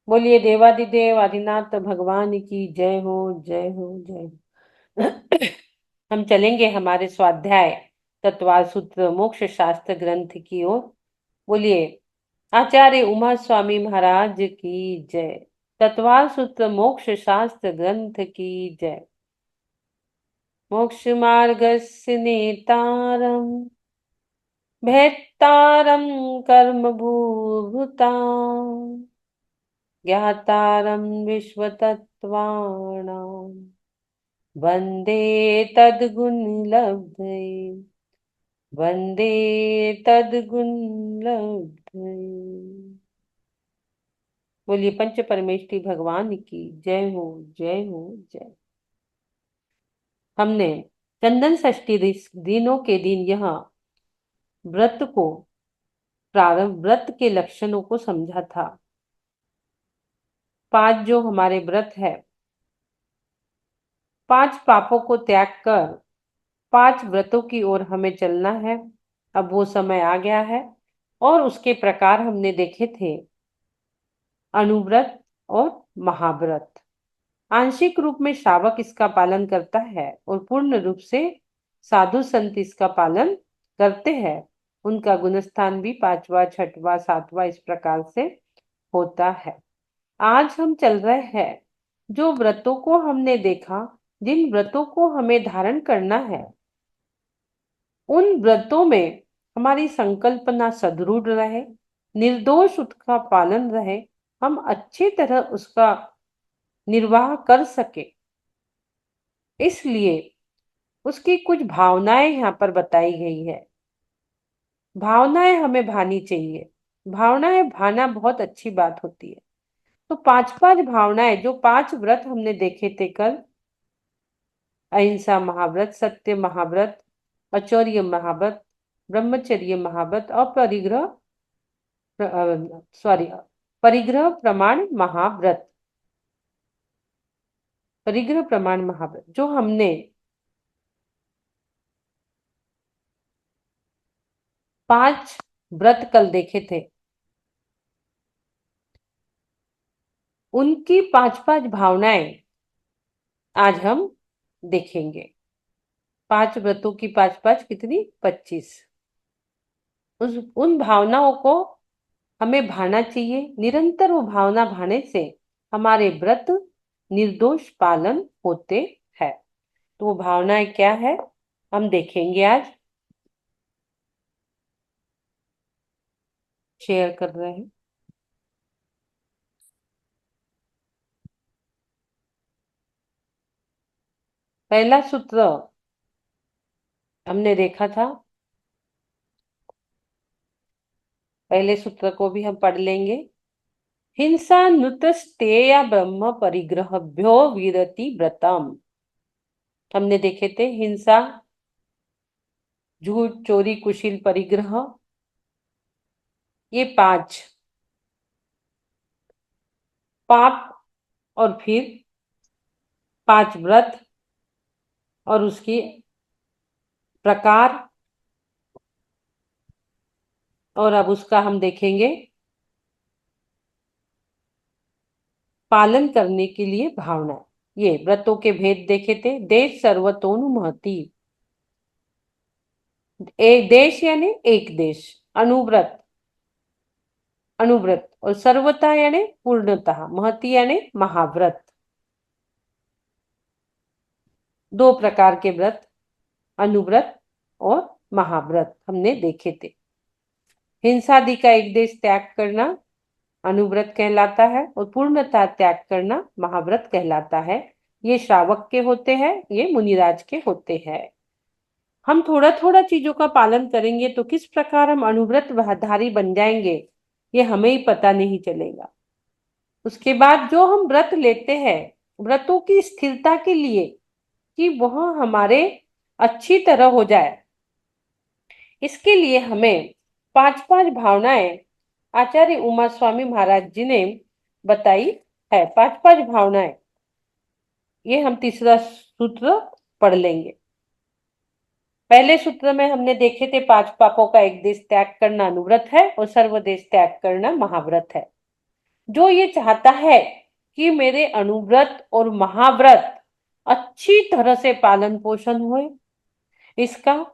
बोलिए देवादिदेव आदिनाथ भगवान की जय हो, जय हो, जय हो। हम चलेंगे हमारे स्वाध्याय तत्वार सूत्र मोक्ष शास्त्र ग्रंथ की ओर। बोलिए आचार्य उमा स्वामी महाराज की जय। तत्वार सूत्र मोक्ष शास्त्र ग्रंथ की जय। मोक्ष मार्गस्य नेतारम भेत्तारम कर्म भूभुता ज्ञातारं विश्वतत्त्वानां वन्दे तद्गुणलब्धये। वन्दे तद्गुणलब्धये। बोलिए पंच परमेष्ठी भगवान की जय हो, जय हो, जय। हमने चंदन षष्ठी दिनों के दिन यह व्रत को प्रारंभ व्रत के लक्षणों को समझा था। 5 जो हमारे व्रत है, 5 पापों को त्याग कर 5 व्रतों की ओर हमें चलना है। अब वो समय आ गया है और उसके प्रकार हमने देखे थे। अनुव्रत और महाव्रत। आंशिक रूप में श्रावक इसका पालन करता है और पूर्ण रूप से साधु संत इसका पालन करते हैं। उनका गुणस्थान भी 5वां, 6वां, 7वां इस प्रकार से होता है। आज हम चल रहे हैं जो व्रतों को हमने देखा, जिन व्रतों को हमें धारण करना है, उन व्रतों में हमारी संकल्पना सदृढ़ रहे, निर्दोष उसका पालन रहे, हम अच्छी तरह उसका निर्वाह कर सके। इसलिए उसकी कुछ भावनाएं यहाँ पर बताई गई है। भावनाएं हमें भानी चाहिए। भावनाएं भाना बहुत अच्छी बात होती है। तो 5 भावनाएं, जो 5 व्रत हमने देखे थे कल, अहिंसा महाव्रत, सत्य महाव्रत, आचौर्य महाव्रत, ब्रह्मचर्य महाव्रत और परिग्रह प्रमाण महाव्रत। परिग्रह प्रमाण महाव्रत जो हमने 5 व्रत कल देखे थे, उनकी 5 भावनाएं आज हम देखेंगे। 5 व्रतों की 5 कितनी, 25। उन भावनाओं को हमें भाना चाहिए। निरंतर वो भावना भाने से हमारे व्रत निर्दोष पालन होते हैं। तो वो भावनाएं क्या है हम देखेंगे आज। शेयर कर रहे हैं। पहला सूत्र हमने देखा था। पहले सूत्र को भी हम पढ़ लेंगे। हिंसा नुतस्तेया ब्रह्म परिग्रहभ्यो विरति व्रतम। हमने देखे थे हिंसा, झूठ, चोरी, कुशील, परिग्रह, ये 5 पाप, और फिर 5 व्रत और उसकी प्रकार, और अब उसका हम देखेंगे पालन करने के लिए भावना। ये व्रतों के भेद देखे थे। देश सर्वतोनुमहति, एक देश यानी एक देश, अनुव्रत, अनुव्रत, और सर्वता यानी पूर्णतः, महति यानी महाव्रत। 2 प्रकार के व्रत, अनुव्रत और महाव्रत हमने देखे थे। हिंसादि का एक देश त्याग करना अनुव्रत कहलाता है और पूर्णतः त्याग करना महाव्रत कहलाता है। ये श्रावक के होते हैं, ये मुनिराज के होते हैं। हम थोड़ा थोड़ा चीजों का पालन करेंगे तो किस प्रकार हम अनुव्रतधारी बन जाएंगे, ये हमें ही पता नहीं चलेगा। उसके बाद जो हम व्रत लेते हैं, व्रतों की स्थिरता के लिए कि वह हमारे अच्छी तरह हो जाए, इसके लिए हमें 5 भावनाएं आचार्य उमा स्वामी महाराज जी ने बताई है। 5 भावनाएं, ये हम तीसरा सूत्र पढ़ लेंगे। पहले सूत्र में हमने देखे थे 5 पापों का एक देश त्याग करना अनुव्रत है और सर्वदेश त्याग करना महाव्रत है। जो ये चाहता है कि मेरे अनुव्रत और महाव्रत अच्छी तरह से पालन पोषण होए इसका,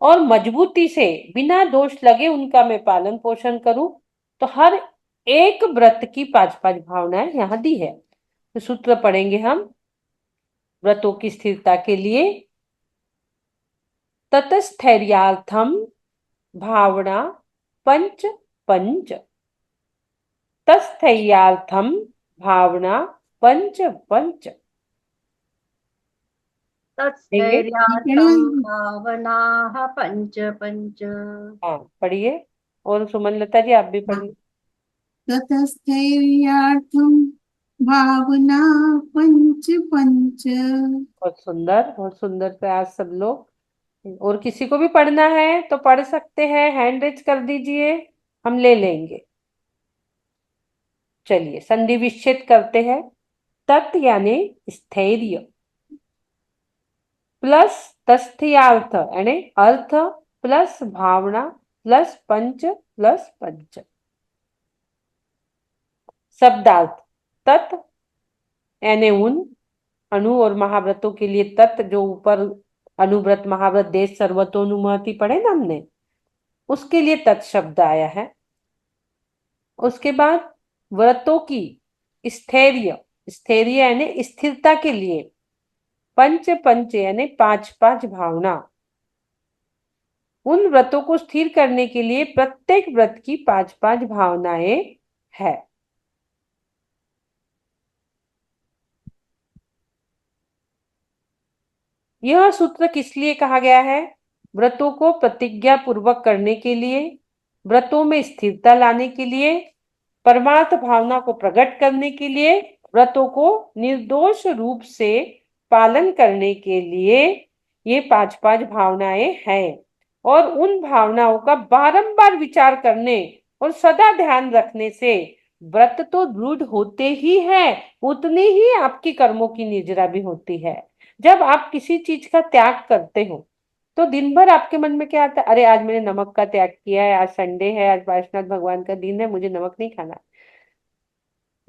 और मजबूती से बिना दोष लगे उनका मैं पालन पोषण करूं, तो हर एक व्रत की 5-5 भावनाएं यहाँ दी है। तो सूत्र पढ़ेंगे हम व्रतों की स्थिरता के लिए। ततस्थैर्यार्थम भावना पंच पंच, तस्थैर्यार्थम भावना पंच पंच। देंगे? तत्स्थैर्यार्थं भावनाः पञ्च पञ्च। हाँ पढ़िए, और सुमन लता जी आप भी पढ़िए। ततस्थैर्यार्थं भावना पंच पंच। बहुत सुंदर प्रयास सब लोग। और किसी को भी पढ़ना है तो पढ़ सकते हैं, हैंड रेज कर दीजिए, हम ले लेंगे। चलिए संधि विच्छेद करते हैं। तत् यानी स्थैर्य, प्लस तस्थ्यार्थ यानी अर्थ, प्लस भावना, प्लस पंच, प्लस पंच। शब्दार्थ तत् यानी उन, अनु और महाव्रतों के लिए तत्, जो ऊपर अनुव्रत महाव्रत देश सर्वतोनुमति पढ़े ना हमने, उसके लिए तत् शब्द आया है। उसके बाद व्रतों की स्थैर्य, स्थैर्य यानी स्थिरता के लिए पंच पंच यानी 5-5 भावना, उन व्रतों को स्थिर करने के लिए प्रत्येक व्रत की 5-5 भावनाएं है। यह सूत्र किस लिए कहा गया है? व्रतों को प्रतिज्ञा पूर्वक करने के लिए, व्रतों में स्थिरता लाने के लिए, परमार्थ भावना को प्रकट करने के लिए, व्रतों को निर्दोष रूप से पालन करने के लिए ये 5-5 भावनाएं हैं। और उन भावनाओं का बारंबार विचार करने और सदा ध्यान रखने से व्रत तो दृढ़ होते ही है, उतनी ही आपकी कर्मों की निर्जरा भी होती है। जब आप किसी चीज का त्याग करते हो तो दिन भर आपके मन में क्या आता है? अरे आज मैंने नमक का त्याग किया है, आज संडे है, आज वैष्णव भगवान का दिन है, मुझे नमक नहीं खाना।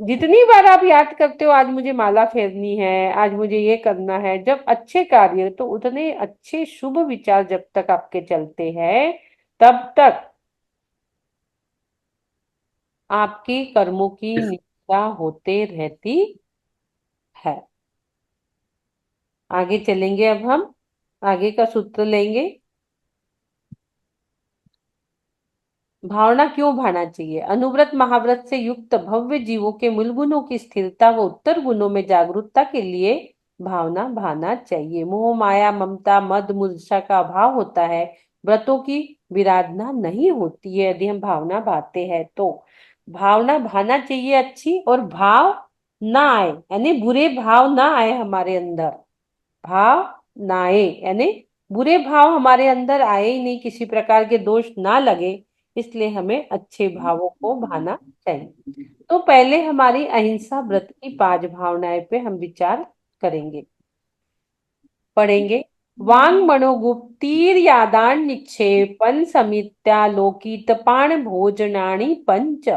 जितनी बार आप याद करते हो आज मुझे माला फेरनी है, आज मुझे ये करना है, जब अच्छे कार्य, तो उतने अच्छे शुभ विचार जब तक आपके चलते हैं तब तक आपकी कर्मों की निष्ठा होते रहती है। आगे चलेंगे, अब हम आगे का सूत्र लेंगे। भावना क्यों भाना चाहिए? अनुव्रत महाव्रत से युक्त भव्य जीवों के मूल गुणों की स्थिरता व उत्तर गुणों में जागरूकता के लिए भावना भाना चाहिए। मोह माया ममता मद मूर्छा का अभाव होता है, व्रतों की विराधना नहीं होती है यदि हम भावना भाते हैं तो। भावना भाना चाहिए अच्छी, और भाव ना आए यानी बुरे भाव ना आए हमारे अंदर, भाव ना आए यानी बुरे भाव हमारे अंदर आए ही नहीं, किसी प्रकार के दोष ना लगे, इसलिए हमें अच्छे भावों को भाना चाहिए। तो पहले हमारी अहिंसा व्रत की 5 भावनाएं पे हम विचार करेंगे, पढ़ेंगे। वांग मनोगुप्तीर यादान निक्षेपन समित्यालोकित पाण भोजनानि पंच।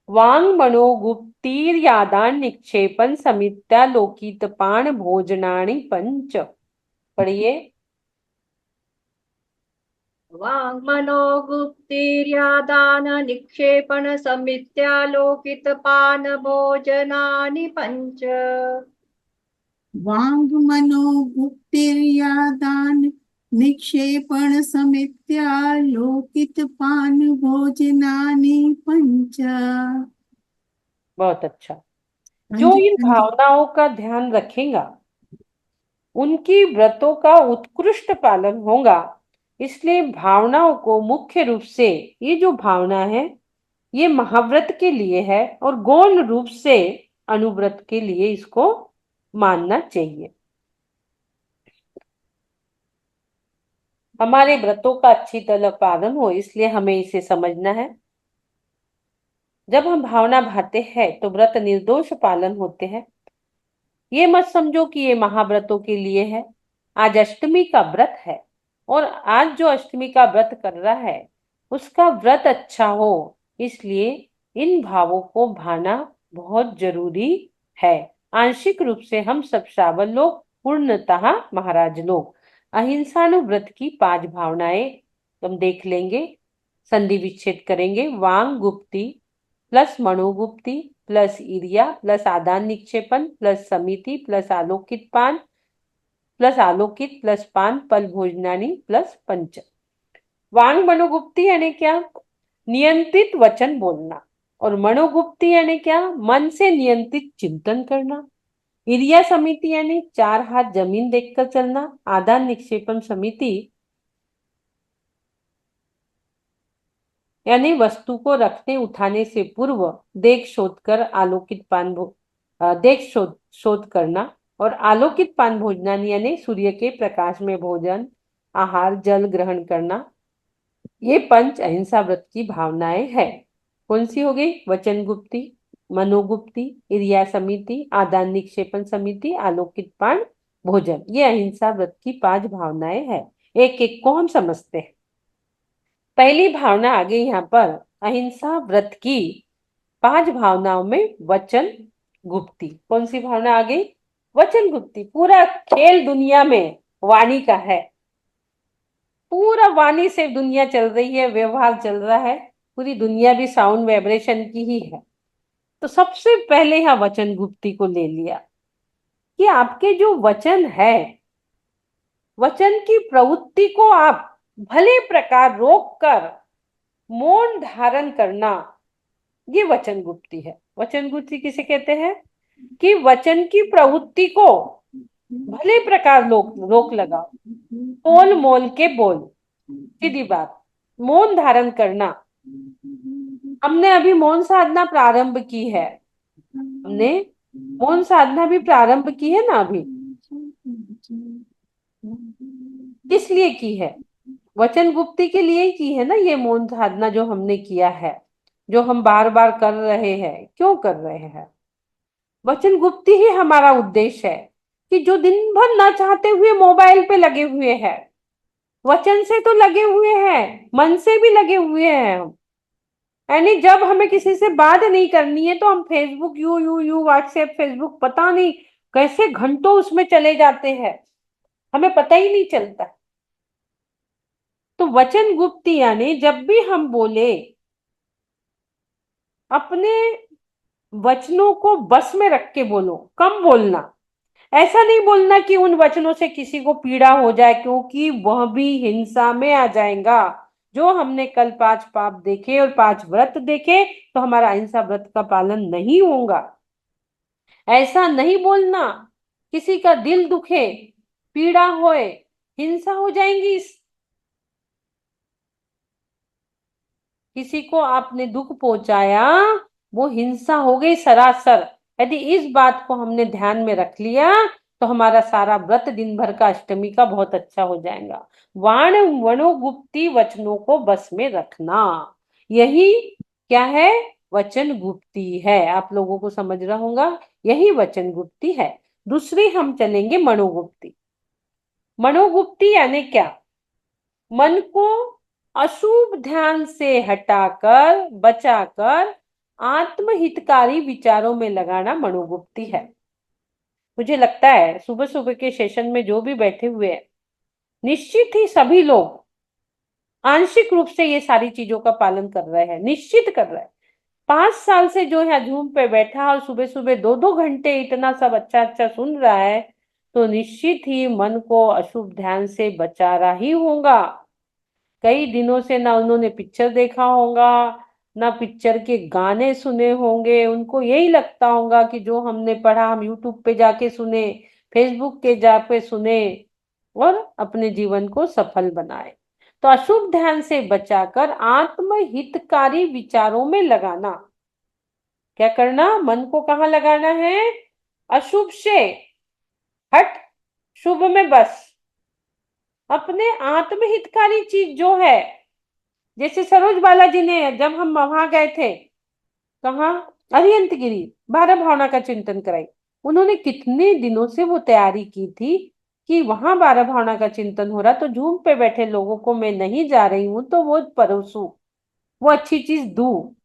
वांग मनोगुप्तीर यादान निक्षेपन समित्यालोकित पाण भोजनानि पंच। पढ़िए। वाङ्मनोगुप्तिर्यादाननिक्षेपणसमित्यालोकितपानभोजनानि पञ्च। वांग मनो गुप्तिर्यादान निक्षेपण समित्यालोकित पान भोजनानि पंच। बहुत अच्छा। हाँ जो जी, इन हाँ जी। भावनाओं का ध्यान रखेगा उनकी व्रतों का उत्कृष्ट पालन होगा। इसलिए भावनाओं को मुख्य रूप से, ये जो भावना है ये महाव्रत के लिए है, और गौण रूप से अनुव्रत के लिए इसको मानना चाहिए। हमारे व्रतों का अच्छी तरह पालन हो, इसलिए हमें इसे समझना है। जब हम भावना भाते हैं तो व्रत निर्दोष पालन होते हैं। ये मत समझो कि ये महाव्रतों के लिए है। आज अष्टमी का व्रत है, और आज जो अष्टमी का व्रत कर रहा है उसका व्रत अच्छा हो, इसलिए इन भावों को भाना बहुत जरूरी है। आंशिक रूप से हम सब श्रावण लोग, पूर्णतः महाराज लोग। अहिंसानुव्रत की 5 भावनाएं हम देख लेंगे, संधि विच्छेद करेंगे। वांग गुप्ती प्लस मनोगुप्ती प्लस ईर्ष्या प्लस आदान निक्षेपण प्लस समिति प्लस आलोकित पान प्लस पान पल भोजनानी प्लस पंच। वांग मनोगुप्ती यानी क्या? नियंत्रित वचन बोलना। और मनोगुप्ती यानी क्या? मन से नियंत्रित चिंतन करना। ईर्ष्या समिति यानी 4 हाथ जमीन देखकर चलना। आदान निक्षेपण समिति यानी वस्तु को रखने उठाने से पूर्व देख शोध करना। और आलोकित पान भोजनान यानी सूर्य के प्रकाश में भोजन, आहार, जल ग्रहण करना। ये 5 अहिंसा व्रत की भावनाएं हैं। कौन सी हो गई? वचन गुप्ती, मनोगुप्ती, ईर्ष्या समिति, आदान निक्षेपण समिति, आलोकित पान, भोजन। ये अहिंसा व्रत की 5 भावनाएं हैं। एक एक को हम समझते हैं। पहली भावना आ गई यहाँ पर, अहिंसा व्रत की 5 भावनाओं में वचन गुप्ती। कौन सी भावना आ गई? वचन गुप्ती। पूरा खेल दुनिया में वाणी का है। पूरा वाणी से दुनिया चल रही है, व्यवहार चल रहा है। पूरी दुनिया भी साउंड वाइब्रेशन की ही है। तो सबसे पहले यहाँ वचन गुप्ती को ले लिया कि आपके जो वचन है, वचन की प्रवृत्ति को आप भले प्रकार रोककर मौन धारण करना, ये वचन गुप्ती है। वचन गुप्ती किसे कहते हैं? कि वचन की प्रवृत्ति को भले प्रकार रोक लगाओ, तोल मोल के बोल। सीधी बात, मौन धारण करना। हमने अभी मौन साधना प्रारंभ की है। हमने मौन साधना भी प्रारंभ की है ना अभी। किस लिए की है? वचन गुप्ती के लिए ही की है ना ये मौन साधना जो हमने किया है, जो हम बार बार कर रहे हैं। क्यों कर रहे हैं? वचन गुप्ती ही हमारा उद्देश्य है कि जो दिन भर ना चाहते हुए मोबाइल पे लगे हुए हैं, वचन से तो लगे हुए हैं, मन से भी लगे हुए हैं हम। यानी जब हमें किसी से बात नहीं करनी है तो हम फेसबुक यू व्हाट्सएप फेसबुक पता नहीं कैसे घंटों उसमें चले जाते हैं, हमें पता ही नहीं चलता। तो वचन गुप्ती यानी जब भी हम बोले, अपने वचनों को बस में रख के बोलो, कम बोलना। ऐसा नहीं बोलना कि उन वचनों से किसी को पीड़ा हो जाए, क्योंकि वह भी हिंसा में आ जाएगा। जो हमने कल 5 पाप देखे और 5 व्रत देखे, तो हमारा अहिंसा व्रत का पालन नहीं होगा। ऐसा नहीं बोलना किसी का दिल दुखे, पीड़ा होए, हिंसा हो जाएंगी। किसी को आपने दुख पहुंचाया, वो हिंसा हो गई सरासर। यदि इस बात को हमने ध्यान में रख लिया तो हमारा सारा व्रत दिन भर का अष्टमी का बहुत अच्छा हो जाएगा। वाण वणोगुप्ती, वचनों को बस में रखना, यही क्या है? वचन गुप्ती है। आप लोगों को समझ रहा होगा, यही वचन गुप्ती है। दूसरी हम चलेंगे मनोगुप्ती। मनोगुप्ती यानी क्या? मन को अशुभ ध्यान से हटाकर, बचाकर आत्महितकारी विचारों में लगाना मनोगुप्ती है। मुझे लगता है सुबह सुबह के सेशन में जो भी बैठे हुए हैं, निश्चित ही सभी लोग आंशिक रूप से ये सारी चीजों का पालन कर रहे हैं, निश्चित कर रहे हैं। 5 साल से जो यहाँ जूम पे बैठा और सुबह सुबह 2-2 घंटे इतना सब अच्छा अच्छा सुन रहा है, तो निश्चित ही मन को अशुभ ध्यान से बचा रहा ही होगा। कई दिनों से ना उन्होंने पिक्चर देखा होगा, ना पिक्चर के गाने सुने होंगे। उनको यही लगता होगा कि जो हमने पढ़ा हम यूट्यूब पे जाके सुने, फेसबुक के जाके सुने और अपने जीवन को सफल बनाए। तो अशुभ ध्यान से बचाकर आत्महितकारी विचारों में लगाना। क्या करना? मन को कहाँ लगाना है? अशुभ से हट, शुभ में बस। अपने आत्महितकारी चीज जो है, जैसे सरोज बालाजी ने, जब हम वहां गए थे, कहाँ? अरिहंतगिरी, 12 भावना का चिंतन कराई। उन्होंने कितने दिनों से वो तैयारी की थी कि वहां 12 भावना का चिंतन हो रहा, तो जूम पे बैठे लोगों को मैं नहीं जा रही हूं तो वो परोसू, वो अच्छी चीज दू।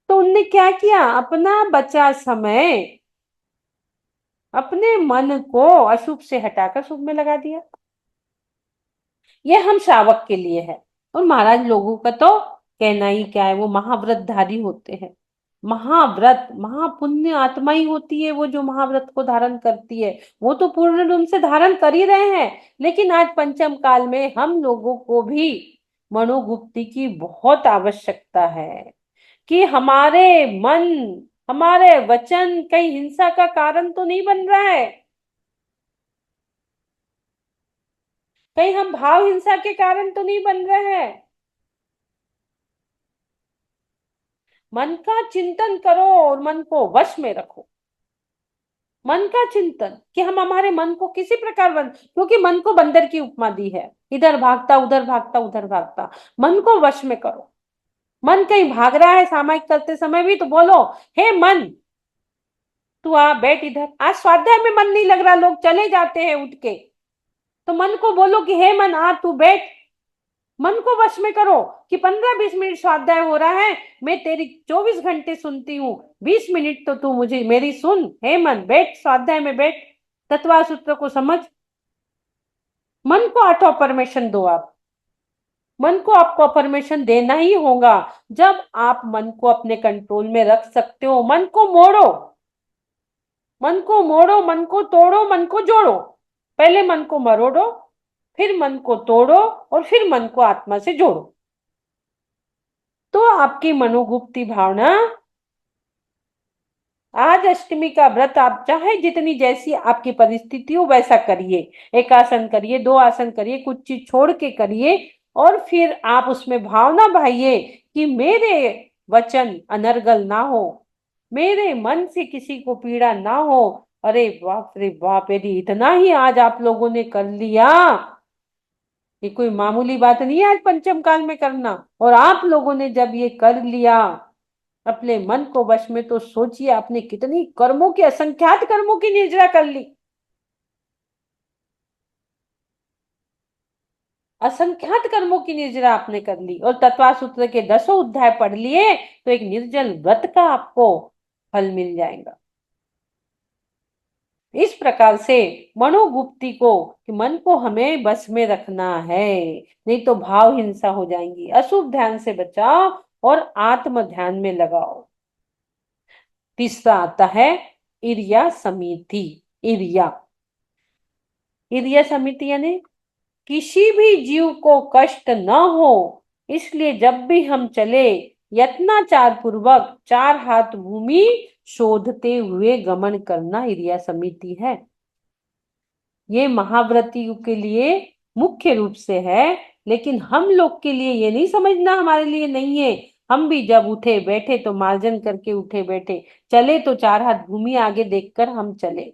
तो उनने क्या किया, अपना बचा समय अपने मन को अशुभ से हटाकर शुभ में लगा दिया। ये हम श्रावक के लिए है। और महाराज लोगों का तो कहना ही क्या है, वो महाव्रतधारी होते हैं। महाव्रत महापुण्य आत्मा ही होती है वो, जो महाव्रत को धारण करती है। वो तो पूर्ण रूप से धारण कर ही रहे हैं, लेकिन आज पंचम काल में हम लोगों को भी मनोगुप्ती की बहुत आवश्यकता है, कि हमारे मन हमारे वचन कहीं हिंसा का कारण तो नहीं बन रहा है, कहीं हम भाव हिंसा के कारण तो नहीं बन रहे हैं। मन का चिंतन करो और मन को वश में रखो। मन का चिंतन कि हम हमारे मन को किसी प्रकार क्योंकि मन को बंदर की उपमा दी है, इधर भागता उधर भागता उधर भागता। मन को वश में करो। मन कहीं भाग रहा है सामायिक करते समय भी, तो बोलो, हे मन तू आ बैठ इधर। आज स्वाध्याय में मन नहीं लग रहा, लोग चले जाते हैं उठ के, तो मन को बोलो कि हे मन आ तू बैठ। मन को वश में करो कि 15-20 मिनट स्वाध्याय हो रहा है, मैं तेरी 24 घंटे सुनती हूँ, 20 मिनट तो तू मुझे मेरी सुन। हे मन बैठ, स्वाध्याय में बैठ, तत्वा सूत्र को समझ। मन को ऑटो परमिशन दो। आप मन को आपको परमिशन देना ही होगा। जब आप मन को अपने कंट्रोल में रख सकते हो, मन को मोड़ो, मन को मोड़ो, मन को तोड़ो, मन को जोड़ो। पहले मन को मरोड़ो, फिर मन को तोड़ो, और फिर मन को आत्मा से जोड़ो। तो आपकी मनोगुप्ती भावना, आज अष्टमी का व्रत आप चाहे जितनी जैसी आपकी परिस्थिति हो वैसा करिए। एक आसन करिए, 2 आसन करिए, कुछ चीज छोड़ के करिए, और फिर आप उसमें भावना भाइये कि मेरे वचन अनर्गल ना हो, मेरे मन से किसी को पीड़ा ना हो। अरे बाप रे बाप, यदि इतना ही आज आप लोगों ने कर लिया, ये कोई मामूली बात नहीं है आज पंचम काल में करना। और आप लोगों ने जब ये कर लिया अपने मन को वश में, तो सोचिए आपने कितनी कर्मों की, असंख्यात कर्मों की निर्जरा कर ली। असंख्यात कर्मों की निर्जरा आपने कर ली, और तत्वा सूत्र के 10 अध्याय पढ़ लिए, तो एक निर्जल व्रत का आपको फल मिल जाएगा। इस प्रकार से मनोगुप्ती को, कि मन को हमें बस में रखना है, नहीं तो भाव हिंसा हो जाएंगी। अशुभ ध्यान से बचाओ और आत्म ध्यान में लगाओ। तीसरा आता है इर्या समिति। इर्या इर्या समिति यानी किसी भी जीव को कष्ट न हो, इसलिए जब भी हम चले यत्नाचार पूर्वक 4 हाथ भूमि शोधते हुए गमन करना इर्या समिति है। ये महाव्रतियों के लिए मुख्य रूप से है, लेकिन हम लोग के लिए ये नहीं समझना हमारे लिए नहीं है। हम भी जब उठे बैठे तो मार्जन करके उठे बैठे, चले तो 4 हाथ भूमि आगे देखकर हम चले।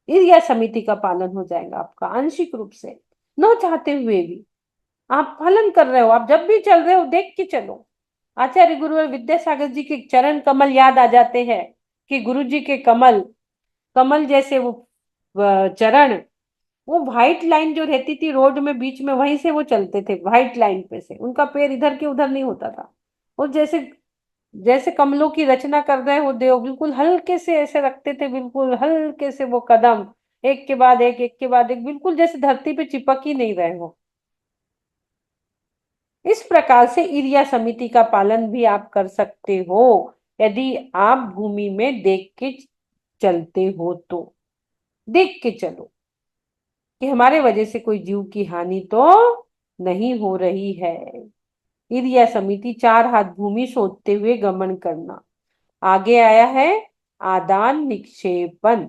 यह समिति का पालन हो जाएगा आपका आंशिक रूप से, न चाहते हुए भी आप पालन कर रहे हो। आप जब भी चल रहे हो देख के चलो। आचार्य गुरुवर विद्यासागर जी के चरण कमल याद आ जाते हैं, कि गुरु जी के कमल कमल जैसे वो चरण, वो व्हाइट लाइन जो रहती थी रोड में बीच में, वहीं से वो चलते थे, व्हाइट लाइन पे से उनका पैर इधर के उधर नहीं होता था। और जैसे जैसे कमलों की रचना कर रहे हो देव, बिल्कुल हल्के से ऐसे रखते थे, बिल्कुल हल्के से वो कदम, एक के बाद एक के बाद एक, बिल्कुल जैसे धरती पे चिपक ही नहीं रहे हो। इस प्रकार से इर्या समिति का पालन भी आप कर सकते हो, यदि आप भूमि में देख के चलते हो तो। देख के चलो कि हमारे वजह से कोई जीव की हानि तो नहीं हो रही है। इर्या समिति 4 हाथ भूमि शोधते हुए गमन करना। आगे आया है आदान निक्षेपण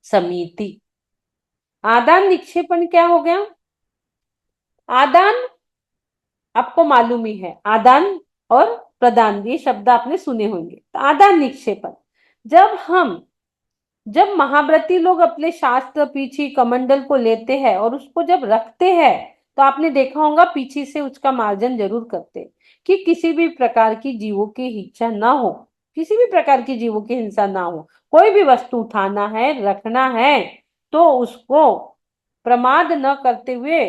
समिति। आदान निक्षेपण क्या हो गया? आदान आपको मालूम ही है, आदान और प्रदान, ये शब्द आपने सुने होंगे। तो आदान निक्षेपण, जब महाव्रती लोग अपने शास्त्र पीछे कमंडल को लेते हैं और उसको जब रखते हैं, तो आपने देखा होगा पीछे से उसका मार्जन जरूर करते, कि किसी भी प्रकार की जीवों की हिंसा ना हो, किसी भी प्रकार की जीवों की हिंसा ना हो। कोई भी वस्तु उठाना है, रखना है, तो उसको प्रमाद न करते हुए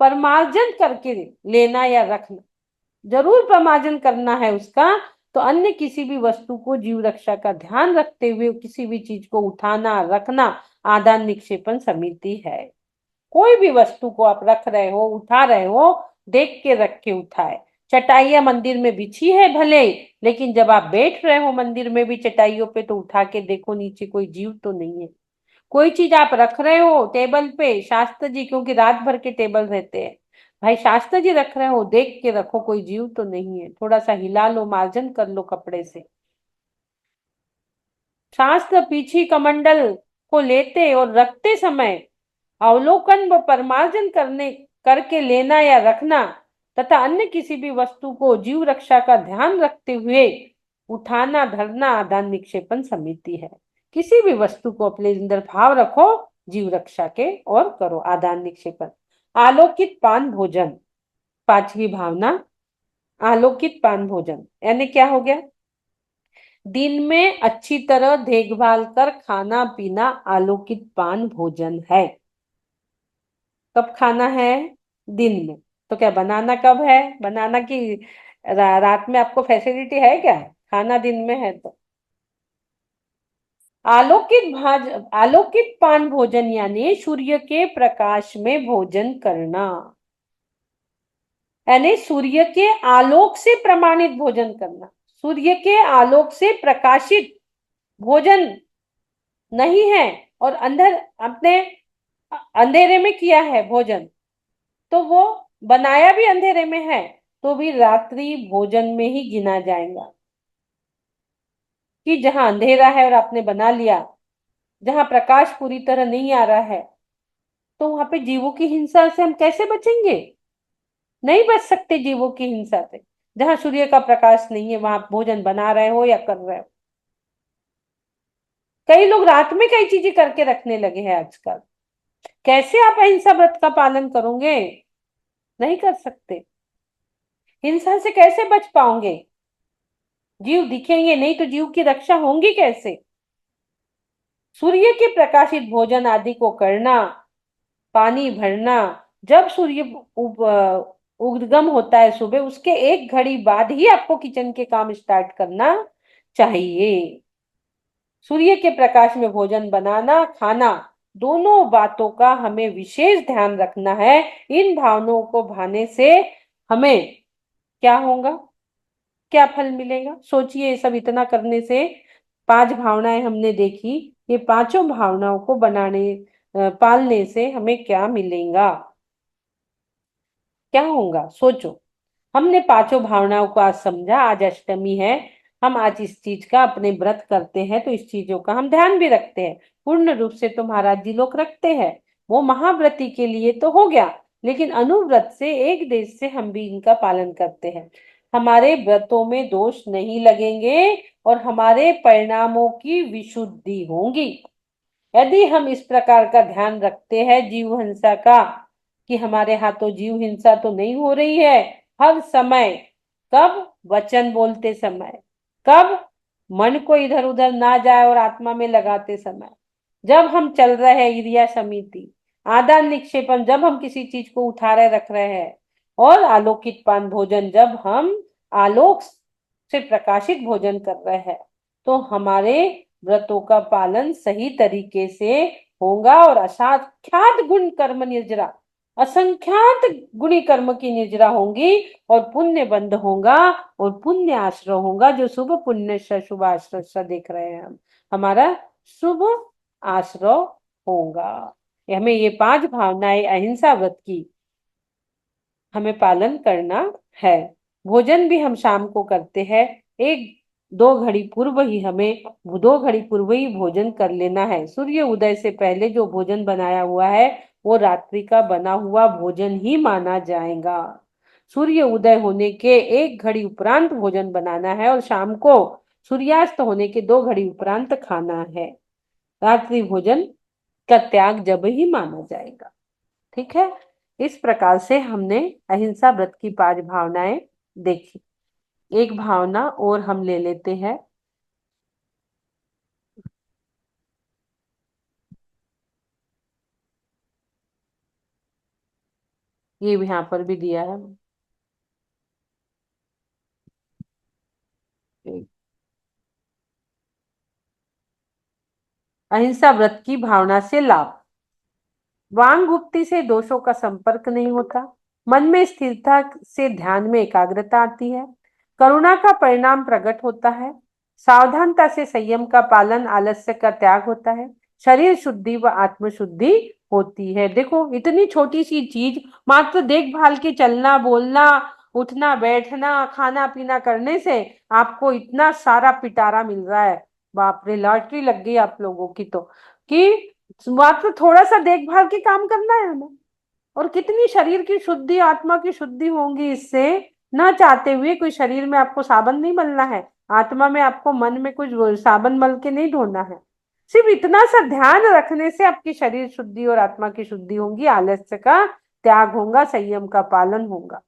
परमार्जन करके लेना या रखना। जरूर प्रमार्जन करना है उसका, तो अन्य किसी भी वस्तु को जीव रक्षा का ध्यान रखते हुए किसी भी चीज को उठाना रखना आदान निक्षेपण समिति है। कोई भी वस्तु को आप रख रहे हो, उठा रहे हो, देख के रख के उठाए। चटाइयां मंदिर में बिछी है भले, लेकिन जब आप बैठ रहे हो मंदिर में भी चटाइयों पे, तो उठा के देखो नीचे कोई जीव तो नहीं है। कोई चीज आप रख रहे हो टेबल पे, शास्त्र जी, क्योंकि रात भर के टेबल रहते हैं, भाई शास्त्र जी रख रहे हो, देख के रखो कोई जीव तो नहीं है, थोड़ा सा हिला लो, मार्जन कर लो कपड़े से। शास्त्र पीछी कमंडल को लेते और रखते समय अवलोकन व परमार्जन करने करके लेना या रखना तथा अन्य किसी भी वस्तु को जीव रक्षा का ध्यान रखते हुए उठाना धरना आदान निक्षेपण समिति है। किसी भी वस्तु को अपने अंदर भाव रखो जीव रक्षा के और करो आदान निक्षेपण। आलोकित पान भोजन, पांचवी भावना, आलोकित पान भोजन यानी क्या हो गया? दिन में अच्छी तरह देखभाल कर खाना पीना आलोकित पान भोजन है। कब खाना है? दिन में। तो क्या बनाना कब है? बनाना की रात में आपको फैसिलिटी है क्या? खाना दिन में है तो। आलोकित पान भोजन यानी सूर्य के प्रकाश में भोजन करना, यानी सूर्य के आलोक से प्रमाणित भोजन करना। सूर्य के आलोक से प्रकाशित भोजन नहीं है और अंदर अपने अंधेरे में किया है भोजन, तो वो बनाया भी अंधेरे में है तो भी रात्रि भोजन में ही गिना जाएगा। कि जहां अंधेरा है और आपने बना लिया, जहां प्रकाश पूरी तरह नहीं आ रहा है, तो वहां पे जीवों की हिंसा से हम कैसे बचेंगे? नहीं बच सकते जीवों की हिंसा से। जहां सूर्य का प्रकाश नहीं है वहां भोजन बना रहे हो या कर रहे हो। कई लोग रात में कई चीजें करके रखने लगे हैं आजकल। कैसे आप अहिंसा व्रत का पालन करोगे? नहीं कर सकते। हिंसा से कैसे बच पाओगे? जीव दिखेंगे नहीं तो जीव की रक्षा होंगी कैसे? सूर्य के प्रकाशित भोजन आदि को करना, पानी भरना, जब सूर्य उद्गम होता है सुबह, उसके एक घड़ी बाद ही आपको किचन के काम स्टार्ट करना चाहिए। सूर्य के प्रकाश में भोजन बनाना खाना, दोनों बातों का हमें विशेष ध्यान रखना है। इन भावनाओं को भाने से हमें क्या होगा, क्या फल मिलेगा? सोचिए, ये सब इतना करने से, पांच भावनाएं हमने देखी, ये पांचों भावनाओं को पालने से हमें क्या मिलेगा, क्या होगा? सोचो। हमने पांचों भावनाओं को आज समझा। आज अष्टमी है, हम आज इस चीज का अपने व्रत करते हैं तो इस चीजों का हम ध्यान भी रखते हैं। पूर्ण रूप से तो महाराज जी लोग रखते हैं, वो महाव्रती के लिए तो हो गया, लेकिन अनुव्रत से एक देश से हम भी इनका पालन करते हैं। हमारे व्रतों में दोष नहीं लगेंगे और हमारे परिणामों की विशुद्धि होगी यदि हम इस प्रकार का ध्यान रखते हैं जीव हिंसा का, कि हमारे हाथों जीव हिंसा तो नहीं हो रही है हर समय। कब? वचन बोलते समय, कब? मन को इधर उधर ना जाए और आत्मा में लगाते समय, जब हम चल रहे हैं क्रिया समिति, आदान निक्षेपण जब हम किसी चीज को उठा रहे रख रहे हैं, और आलोकित पान भोजन जब हम आलोक से प्रकाशित भोजन कर रहे हैं, तो हमारे व्रतों का पालन सही तरीके से होगा और असाख्यात गुण कर्म निर्जरा, असंख्यात गुणी कर्म की निर्जरा होंगी और पुण्य बंध होगा और पुण्य आश्रय होगा। जो शुभ पुण्य शुभ आश्रय देख रहे हैं हम, हमारा शुभ आश्रय होगा। हमें ये पांच भावनाएं अहिंसा व्रत की हमें पालन करना है। भोजन भी हम शाम को करते हैं, एक दो घड़ी पूर्व ही हमें 2 घड़ी पूर्व ही भोजन कर लेना है। सूर्य उदय से पहले जो भोजन बनाया हुआ है वो रात्रि का बना हुआ भोजन ही माना जाएगा। सूर्य उदय होने के 1 घड़ी उपरांत भोजन बनाना है और शाम को सूर्यास्त होने के 2 घड़ी उपरांत खाना है। रात्रि भोजन का त्याग जब ही माना जाएगा। ठीक है। इस प्रकार से हमने अहिंसा व्रत की 5 भावनाएं देखी। एक भावना और हम ले लेते हैं। ये यहाँ पर भी दिया है। अहिंसा व्रत की भावना से लाभ। वांग गुप्ती से दोषों का संपर्क नहीं होता। मन में स्थिरता से ध्यान में एकाग्रता आती है। करुणा का परिणाम प्रकट होता है। सावधानता से संयम का पालन, आलस्य का त्याग होता है। शरीर शुद्धि व आत्मशुद्धि होती है। देखो, इतनी छोटी सी चीज, मात्र देखभाल के चलना, बोलना, उठना, बैठना, खाना पीना करने से आपको इतना सारा पिटारा मिल रहा है। बाप रे, लॉटरी लग गई आप लोगों की तो, कि मात्र थोड़ा सा देखभाल के काम करना है हमें। और कितनी शरीर की शुद्धि, आत्मा की शुद्धि होंगी इससे। ना चाहते हुए कोई शरीर में आपको साबन नहीं मलना है, आत्मा में आपको, मन में कुछ साबन मल के नहीं धोना है। सिर्फ इतना सा ध्यान रखने से आपकी शरीर शुद्धि और आत्मा की शुद्धि होंगी, आलस्य का त्याग होगा, संयम का पालन होगा।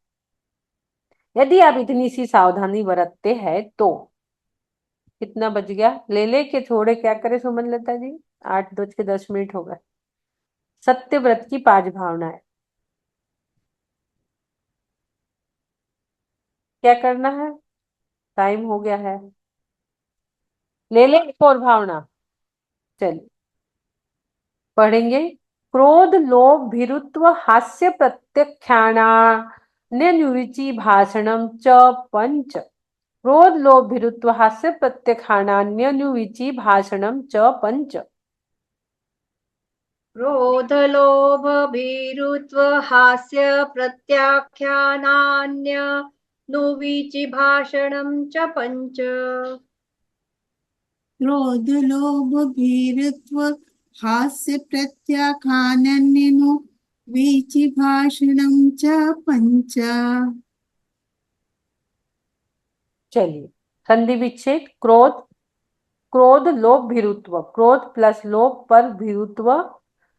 यदि आप इतनी सी सावधानी बरतते हैं तो। कितना बज गया? ले के थोड़े क्या करे सुमन लता जी? 8:10 हो गए। सत्य व्रत की 5 भावनाएं। क्या करना है? टाइम हो गया है। ले एक और भावना। चलिए पढ़ेंगे। क्रोध, लोभ, भीरुत्व, हास्य, प्रत्याख्यानान्यनुरुचि भाषणम च पंच। क्रोध, लोभ, भीरुत्व, हास्य, प्रत्याख्यानान्यनुरुचि भाषणम च पंच। क्रोध लोभ भीरुत्व हास्य प्रत्याख्यानान्य नुविचि भाषणं च पंच। क्रोध लोभ भीरुत्व हास्य प्रत्याख्यानन्यनु वीचि भाषणं च पंच। चलिए, संधि विच्छेद। क्रोध, क्रोध लोभ भीरुत्व, क्रोध प्लस लोभ पर भीरुत्व,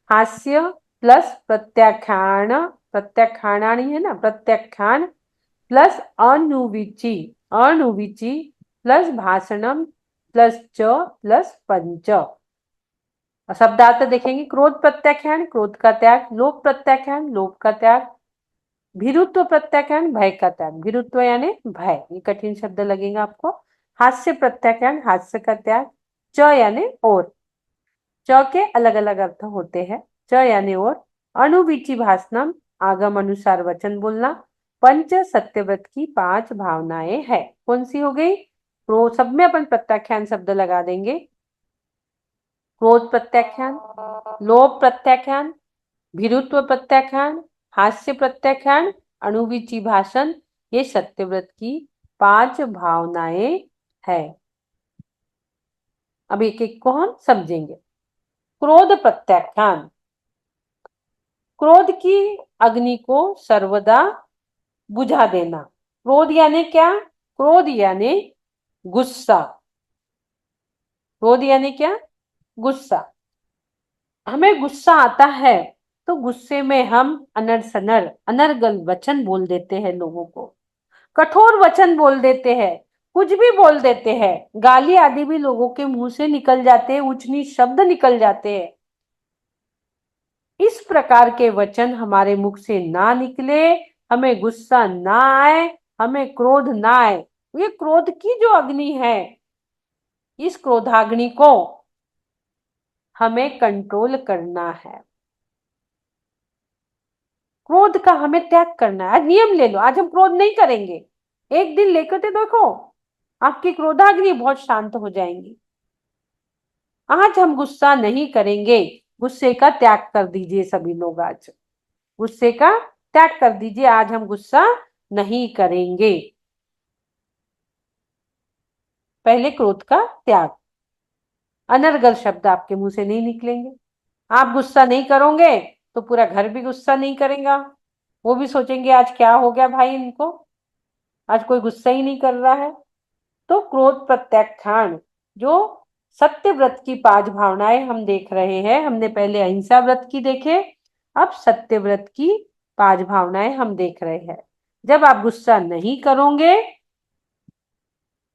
हास्य प्लस प्रत्याख्यान, प्रत्याख्यानानी है ना, प्रत्याख्यान प्लस अनुविचि, अनुविचि प्लस भाषणम प्लस च प्लस पंच। शब्दार्थ देखेंगे। क्रोध प्रत्याख्यान, क्रोध का त्याग। लोभ प्रत्याख्यान, लोभ का त्याग। भीरुत्व प्रत्याख्यान, भय का त्याग। भीरुत्व यानी भय, ये कठिन शब्द लगेगा आपको। हास्य प्रत्याख्यान, हास्य का त्याग। च यानी और, च के अलग अलग अर्थ होते हैं। च यानी और। अनुविचि भाषणम, आगम अनुसार वचन बोलना। पंच, सत्यव्रत की 5 भावनाएं है। कौन सी हो गई? सब में अपन प्रत्याख्यान शब्द लगा देंगे। क्रोध प्रत्याख्यान, लोभ प्रत्याख्यान, भीरुत्व प्रत्याख्यान, हास्य प्रत्याख्यान, अणुविचि भाषण, ये सत्यव्रत की 5 भावनाएं है। अब एक एक को हम समझेंगे। क्रोध प्रत्याख्यान। क्रोध की अग्नि को सर्वदा बुझा देना। क्रोध यानी क्या? क्रोध यानी गुस्सा। क्रोध यानी क्या? गुस्सा। हमें गुस्सा आता है तो गुस्से में हम अनर अनर्गल वचन बोल देते हैं, लोगों को कठोर वचन बोल देते हैं, कुछ भी बोल देते हैं, गाली आदि भी लोगों के मुंह से निकल जाते हैं, ऊंच नीच शब्द निकल जाते हैं। इस प्रकार के वचन हमारे मुख से ना निकले, हमें गुस्सा ना आए, हमें क्रोध ना आए। ये क्रोध की जो अग्नि है, इस क्रोधाग्नि को हमें कंट्रोल करना है। क्रोध का हमें त्याग करना है। आज नियम ले लो, आज हम क्रोध नहीं करेंगे। एक दिन लेकर के देखो, आपकी क्रोधाग्नि बहुत शांत हो जाएंगी। आज हम गुस्सा नहीं करेंगे। गुस्से का त्याग कर दीजिए सभी लोग, आज गुस्से का त्याग कर दीजिए। आज हम गुस्सा नहीं करेंगे। पहले क्रोध का त्याग। अनर्गल शब्द आपके मुंह से नहीं निकलेंगे। आप गुस्सा नहीं करोगे तो पूरा घर भी गुस्सा नहीं करेगा। वो भी सोचेंगे आज क्या हो गया भाई इनको, आज कोई गुस्सा ही नहीं कर रहा है। तो क्रोध प्रत्याख्यान, जो सत्य व्रत की 5 भावनाएं हम देख रहे हैं। हमने पहले अहिंसा व्रत की देखे, अब सत्य व्रत की 5 भावनाएं हम देख रहे हैं। जब आप गुस्सा नहीं करोगे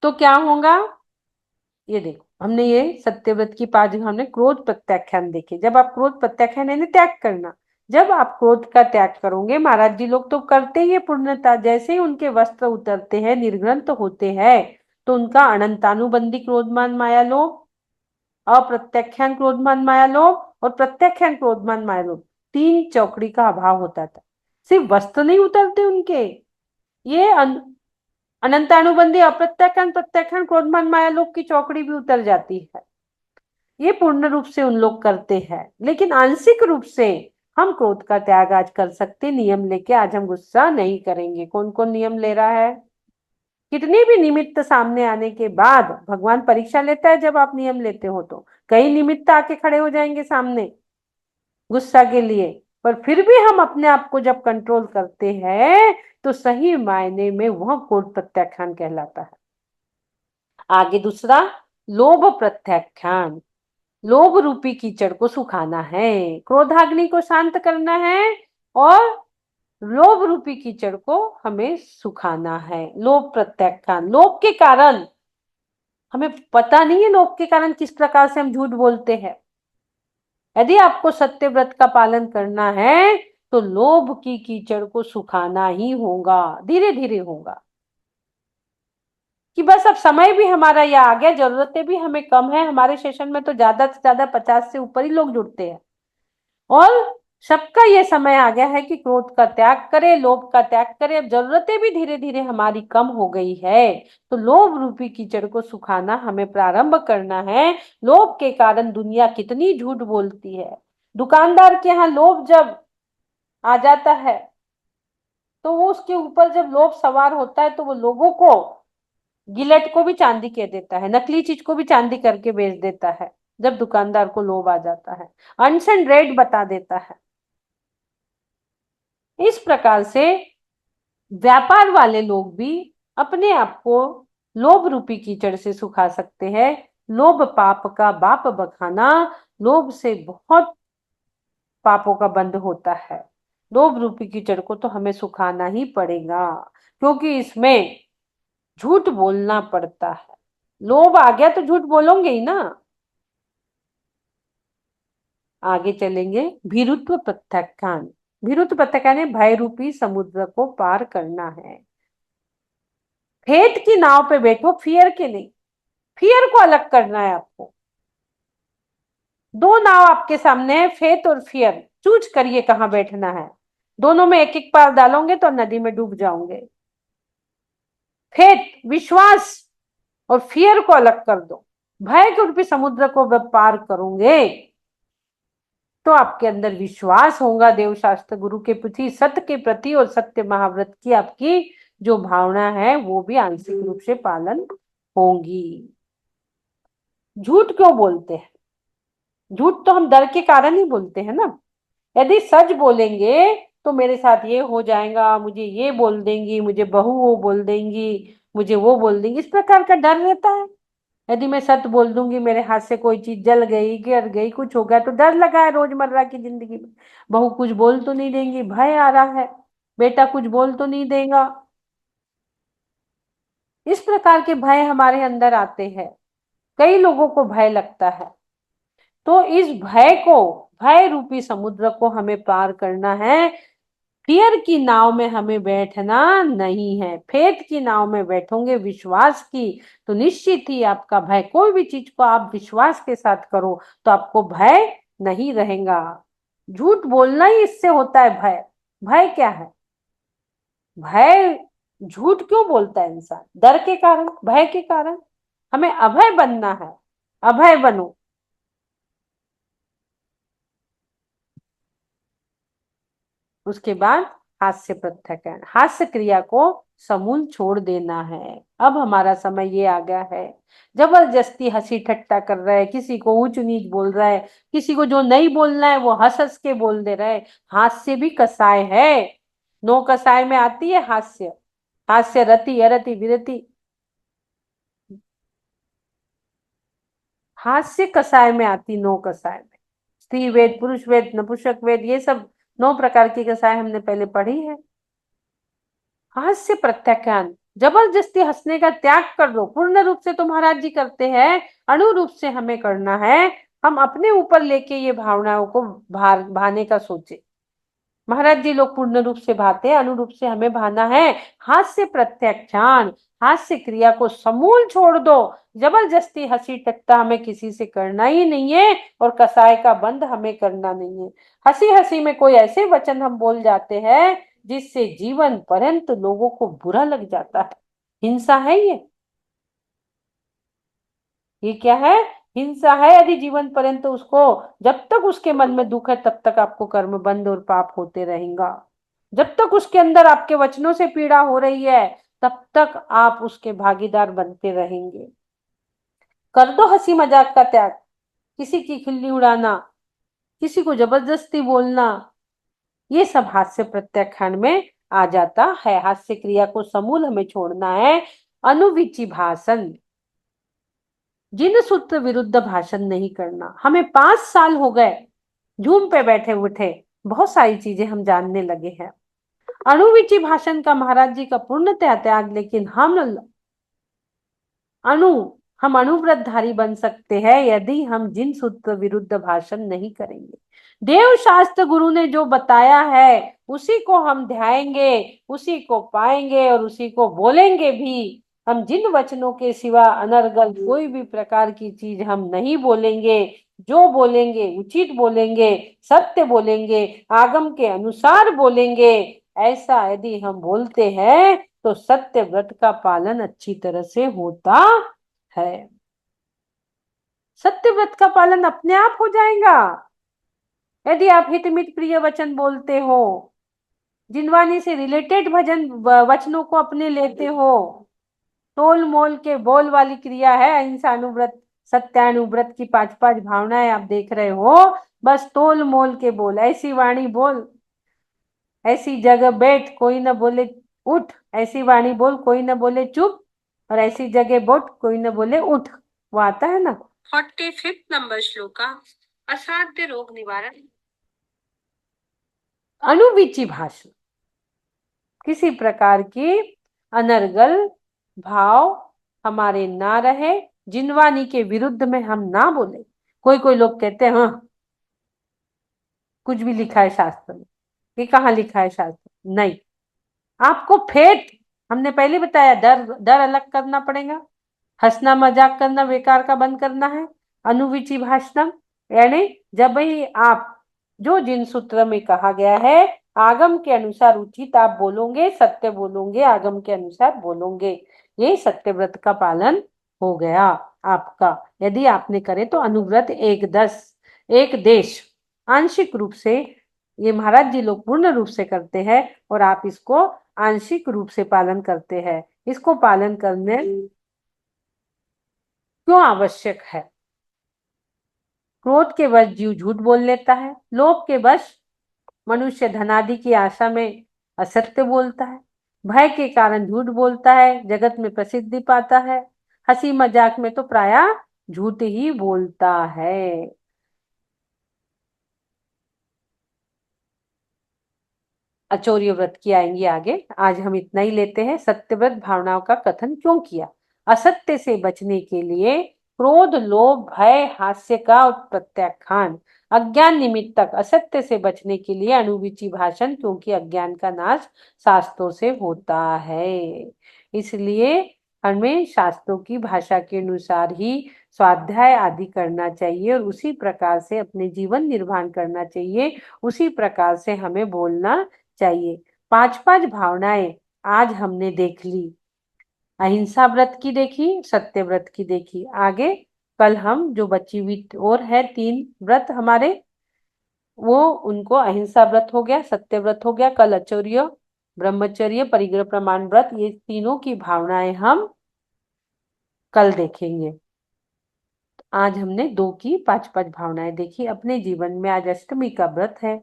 तो क्या होगा? ये देखो, हमने ये सत्यव्रत की 5 हमने क्रोध प्रत्याख्यान देखे। जब आप क्रोध प्रत्याख्यान यानी त्याग करना, जब आप क्रोध का त्याग करोगे, महाराज जी लोग तो करते ही पूर्णता, जैसे ही उनके वस्त्र उतरते हैं, निर्ग्रंथ होते हैं, तो उनका अनंतानुबंधी क्रोधमान माया लोभ अप्रत्याख्यान क्रोध मान माया लोभ और प्रत्याख्यान क्रोध मान माया लोभ, 3 चौकड़ी का अभाव होता था। सिर्फ वस्त्र नहीं उतरते उनके, ये अनंतानुबंधी अप्रत्याख्यान प्रत्याख्यान क्रोध मान माया लोभ की चौकड़ी भी उतर जाती है। ये पूर्ण रूप से उन लोग करते हैं, लेकिन आंशिक रूप से हम क्रोध का त्याग आज कर सकते नियम लेके। आज हम गुस्सा नहीं करेंगे। कौन कौन नियम ले रहा है? कितनी भी निमित्त सामने आने के बाद भगवान परीक्षा लेता है। जब आप नियम लेते हो तो कई निमित्त आके खड़े हो जाएंगे सामने गुस्सा के लिए, पर फिर भी हम अपने आप को जब कंट्रोल करते हैं तो सही मायने में वह क्रोध प्रत्याख्यान कहलाता है। आगे दूसरा, लोभ प्रत्याख्यान। लोभ रूपी कीचड़ को सुखाना है, क्रोधाग्नि को शांत करना है और लोभ रूपी कीचड़ को हमें सुखाना है। लोभ प्रत्याख्यान, लोभ के कारण हमें पता नहीं है, लोभ के कारण किस प्रकार से हम झूठ बोलते हैं। यदि आपको सत्य व्रत का पालन करना है तो लोभ की कीचड़ को सुखाना ही होगा, धीरे धीरे होगा। कि बस अब समय भी हमारा यह आ गया, जरूरतें भी हमें कम है। हमारे सेशन में तो ज्यादा से ज्यादा 50 से ऊपर ही लोग जुड़ते हैं और सबका ये समय आ गया है कि क्रोध का त्याग करें, लोभ का त्याग करें। अब जरूरतें भी धीरे धीरे हमारी कम हो गई है, तो लोभ रूपी कीचड़ को सुखाना हमें प्रारंभ करना है। लोभ के कारण दुनिया कितनी झूठ बोलती है। दुकानदार के यहाँ लोभ जब आ जाता है तो वो उसके ऊपर जब लोभ सवार होता है तो वो लोगों को, गिलेट को भी चांदी कह देता है, नकली चीज को भी चांदी करके बेच देता है। जब दुकानदार को लोभ आ जाता है, अनशन रेट बता देता है। इस प्रकार से व्यापार वाले लोग भी अपने आप को लोभ रूपी कीचड़ से सुखा सकते हैं। लोभ पाप का बाप बखाना, लोभ से बहुत पापों का बंध होता है। लोभ रूपी कीचड़ को तो हमें सुखाना ही पड़ेगा, क्योंकि इसमें झूठ बोलना पड़ता है। लोभ आ गया तो झूठ बोलोगे ही ना। आगे चलेंगे, भीरुत्व प्रत्याख्यान। भीरुत्व प्रत्याख्यान है भय रूपी समुद्र को पार करना है। फेथ की नाव पे बैठो, फियर के नहीं। फियर को अलग करना है आपको। 2 नाव आपके सामने है, फेथ और फियर। चूज करिए कहां बैठना है। दोनों में एक एक पैर डालोगे तो नदी में डूब जाओगे। फेथ विश्वास और फियर को अलग कर दो। भय के रूपी समुद्र को जब पार करोगे तो आपके अंदर विश्वास होगा देव शास्त्र गुरु के प्रति, सत्य के प्रति, और सत्य महाव्रत की आपकी जो भावना है वो भी आंशिक रूप से पालन होगी। झूठ क्यों बोलते हैं? झूठ तो हम डर के कारण ही बोलते हैं ना। यदि सच बोलेंगे तो मेरे साथ ये हो जाएगा, मुझे ये बोल देंगी, मुझे बहू वो बोल देंगी, मुझे वो बोल देंगी, इस प्रकार का डर रहता है। यदि मैं सच बोल दूंगी, मेरे हाथ से कोई चीज जल गई, गिर गई, कुछ हो गया, तो डर लगा है रोजमर्रा की जिंदगी में। बहू कुछ बोल तो नहीं देंगी, भय आ रहा है। बेटा कुछ बोल तो नहीं देगा। इस प्रकार के भय हमारे अंदर आते हैं। कई लोगों को भय लगता है। तो इस भय को, भय रूपी समुद्र को हमें पार करना है। फियर की नाव में हमें बैठना नहीं है। फेथ की नाव में बैठोगे विश्वास की, तो निश्चित ही आपका भय, कोई भी चीज को आप विश्वास के साथ करो तो आपको भय नहीं रहेगा। झूठ बोलना ही इससे होता है भय। भय क्या है? भय, झूठ क्यों बोलता है इंसान? डर के कारण, भय के कारण। हमें अभय बनना है। अभय बनो। उसके बाद हास्य प्रत्याख्यान, हास्य क्रिया को समूल छोड़ देना है। अब हमारा समय ये आ गया है, जबरदस्ती हंसी ठट्टा कर रहा है, किसी को ऊंच नीच बोल रहा है, किसी को जो नहीं बोलना है वो हंस हंस के बोल दे रहा है। हास्य भी कसाय है। 9 कसाय में आती है हास्य। हास्य रति अरति विरति, हास्य कसाय में आती 9 कसाय में। स्त्री वेद, पुरुष वेद, नपुंसक वेद, ये सब 9 प्रकार की कसाय हमने पहले पढ़ी है। हास्य प्रत्याख्यान, जबरदस्ती हंसने का त्याग कर दो। पूर्ण रूप से तो महाराज जी करते हैं, अणु रूप से हमें करना है। हम अपने ऊपर लेके ये भावनाओं को भाने का सोचे। महाराज जी लोग पूर्ण रूप से भाते, अनुरूप से हमें भाना है। हास्य प्रत्याख्यान, हास्य क्रिया को समूल छोड़ दो। जबरदस्ती हंसी टट्टा हमें किसी से करना ही नहीं है, और कसाय का बंद हमें करना नहीं है। हंसी हंसी में कोई ऐसे वचन हम बोल जाते हैं जिससे जीवन पर्यंत लोगों को बुरा लग जाता है। हिंसा है ये क्या है? हिंसा है। यदि जीवन पर्यंत उसको, जब तक उसके मन में दुख है तब तक आपको कर्म बंध और पाप होते रहेगा। जब तक उसके अंदर आपके वचनों से पीड़ा हो रही है तब तक आप उसके भागीदार बनते रहेंगे। कर दो हंसी मजाक का त्याग। किसी की खिल्ली उड़ाना, किसी को जबरदस्ती बोलना, ये सब हास्य प्रत्याख्यान में आ जाता है। हास्य क्रिया को समूल हमें छोड़ना है। अनुविची भाषण, जिन सूत्र विरुद्ध भाषण नहीं करना। हमें 5 साल हो गए जूम पे बैठे उठे, बहुत सारी चीजें हम जानने लगे हैं। अणुविची भाषण का महाराज जी का पूर्णतः त्याग, लेकिन अणु हम अणुव्रतधारी बन सकते हैं यदि हम जिन सूत्र विरुद्ध भाषण नहीं करेंगे। देव शास्त्र गुरु ने जो बताया है उसी को हम ध्याएंगे, उसी को पाएंगे और उसी को बोलेंगे भी। हम जिन वचनों के सिवा अनर्गल कोई भी प्रकार की चीज हम नहीं बोलेंगे। जो बोलेंगे उचित बोलेंगे, सत्य बोलेंगे, आगम के अनुसार बोलेंगे। ऐसा यदि हम बोलते हैं तो सत्य व्रत का पालन अच्छी तरह से होता है। सत्य व्रत का पालन अपने आप हो जाएगा यदि आप हितमित प्रिय वचन बोलते हो, जिनवानी से रिलेटेड भजन वचनों को अपने लेते हो। तोल मोल के बोल वाली क्रिया है अहिंसा अनुव्रत, सत्यानुव्रत की 5 5 भावनाएं आप देख रहे हो। बस तोल मोल के बोल, ऐसी वाणी बोल, ऐसी जगह बैठ कोई न बोले उठ, ऐसी वाणी बोल कोई न बोले चुप, और ऐसी जगह बैठ कोई न बोले उठ। वो आता है ना 45 नंबर श्लोका, असाध्य रोग निवारण। अनुविची भाषण, किसी प्रकार की अनर्गल भाव हमारे ना रहे, जिनवानी के विरुद्ध में हम ना बोले। कोई कोई लोग कहते हैं हाँ कुछ भी लिखा है शास्त्र में, ये कहाँ लिखा है शास्त्र? नहीं, आपको फेथ, हमने पहले बताया, डर डर अलग करना पड़ेगा। हंसना मजाक करना बेकार का बंद करना है। अनुविची भाषणम, यानी जब ही आप जो जिन सूत्र में कहा गया है आगम के अनुसार उचित आप बोलोगे, सत्य बोलोगे, आगम के अनुसार बोलोगे, ये सत्य व्रत का पालन हो गया आपका। यदि आपने करे तो अनुव्रत एक देश आंशिक रूप से, ये महाराज जी लोग पूर्ण रूप से करते हैं और आप इसको आंशिक रूप से पालन करते हैं। इसको पालन करने क्यों आवश्यक है? क्रोध के वश जीव झूठ बोल लेता है, लोभ के वश मनुष्य धनादि की आशा में असत्य बोलता है, भय के कारण झूठ बोलता है, जगत में प्रसिद्धि पाता है, हंसी मजाक में तो प्रायः झूठ ही बोलता है। अचौर्य व्रत की आएंगी आगे, आज हम इतना ही लेते हैं। सत्यव्रत भावनाओं का कथन क्यों किया? असत्य से बचने के लिए क्रोध, लोभ, भय, हास्य का प्रत्याख्यान, अज्ञान निमित्तक असत्य से बचने के लिए अनुविची भाषण, क्योंकि अज्ञान का नाश शास्त्रों से होता है। इसलिए हमें शास्त्रों की भाषा के अनुसार ही स्वाध्याय आदि करना चाहिए और उसी प्रकार से अपने जीवन निर्वाह करना चाहिए, उसी प्रकार से हमें बोलना चाहिए। 5 5 भावनाएं आज हमने देख ली। अहिंसा व्रत की देखी, सत्य व्रत की देखी। आगे कल हम जो बची हुई और है 3 व्रत हमारे, वो उनको अहिंसा व्रत हो गया, सत्य व्रत हो गया, कल अचौर्य, ब्रह्मचर्य, परिग्रह प्रमाण व्रत, ये तीनों की भावनाएं हम कल देखेंगे। आज हमने 2 की 5 5 भावनाएं देखी अपने जीवन में। आज अष्टमी का व्रत है,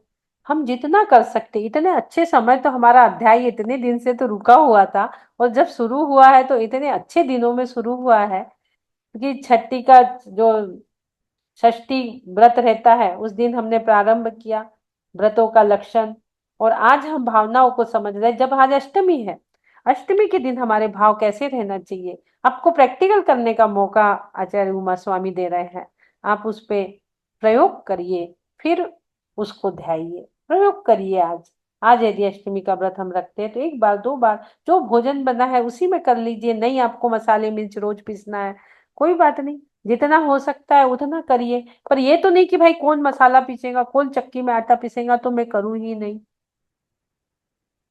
हम जितना कर सकते, इतने अच्छे समय तो हमारा अध्याय इतने दिन से तो रुका हुआ था और जब शुरू हुआ है तो इतने अच्छे दिनों में शुरू हुआ है कि छठी का जो षष्ठी व्रत रहता है उस दिन हमने प्रारंभ किया व्रतों का लक्षण, और आज हम भावनाओं को समझ रहे हैं। जब आज अष्टमी है, अष्टमी के दिन हमारे भाव कैसे रहना चाहिए, आपको प्रैक्टिकल करने का मौका आचार्य उमा स्वामी दे रहे हैं। आप उस पे प्रयोग करिए, फिर उसको ध्याइए। प्रयोग करिए। आज यदि अष्टमी का व्रत हम रखते हैं तो 1 बार 2 बार जो भोजन बना है उसी में कर लीजिए। नहीं आपको मसाले मिर्च रोज पीसना है, कोई बात नहीं, जितना हो सकता है उतना करिए। पर ये तो नहीं कि भाई कौन मसाला पीसेगा, कौन चक्की में आटा पीसेगा तो मैं करूं ही नहीं,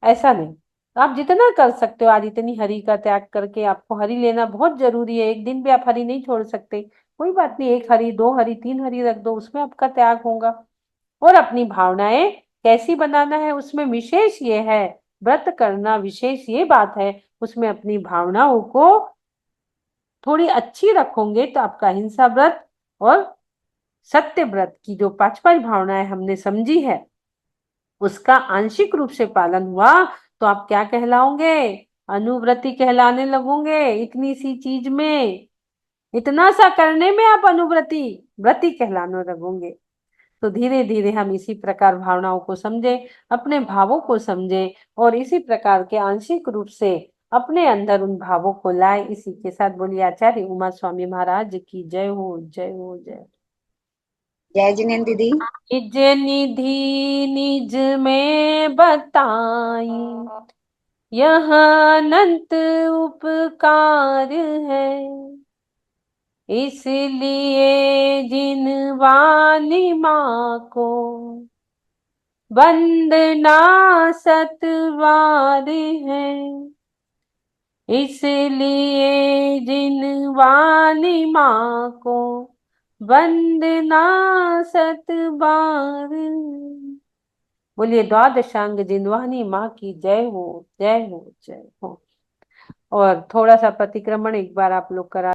ऐसा नहीं। आप जितना कर सकते हो आज इतनी हरी का त्याग करके, आपको हरी लेना बहुत जरूरी है। एक दिन भी आप हरी नहीं छोड़ सकते, कोई बात नहीं, 1 हरी 2 हरी 3 हरी रख दो, उसमें आपका त्याग होगा। और अपनी भावनाएं कैसी बनाना है, उसमें विशेष ये है, व्रत करना विशेष ये बात है, उसमें अपनी भावनाओं को थोड़ी अच्छी रखोगे तो आपका हिंसा व्रत और सत्य व्रत की जो 5 5 भावनाएं हमने समझी है उसका आंशिक रूप से पालन हुआ तो आप क्या कहलाओगे? अनुव्रती कहलाने लगोगे। इतनी सी चीज में, इतना सा करने में आप अनुव्रती व्रती कहलाने लगोगे। तो धीरे धीरे हम इसी प्रकार भावनाओं को समझे, अपने भावों को समझे और इसी प्रकार के आंशिक रूप से अपने अंदर उन भावों को लाए। इसी के साथ बोलिए आचार्य उमा स्वामी महाराज की जय हो, जय हो, जय। जय जिनेन्द्र दीदी। निज निधि निज में बताई, यह अनंत उपकार है। इसलिए जिन वाणी माँ को वंदना सतवार है, इसलिए जिन वाणी माँ को वंदना सतबार। बोलिए द्वादशांग जिनवानी माँ की जय हो, जय हो, जय हो। और थोड़ा सा प्रतिक्रमण एक बार आप लोग करा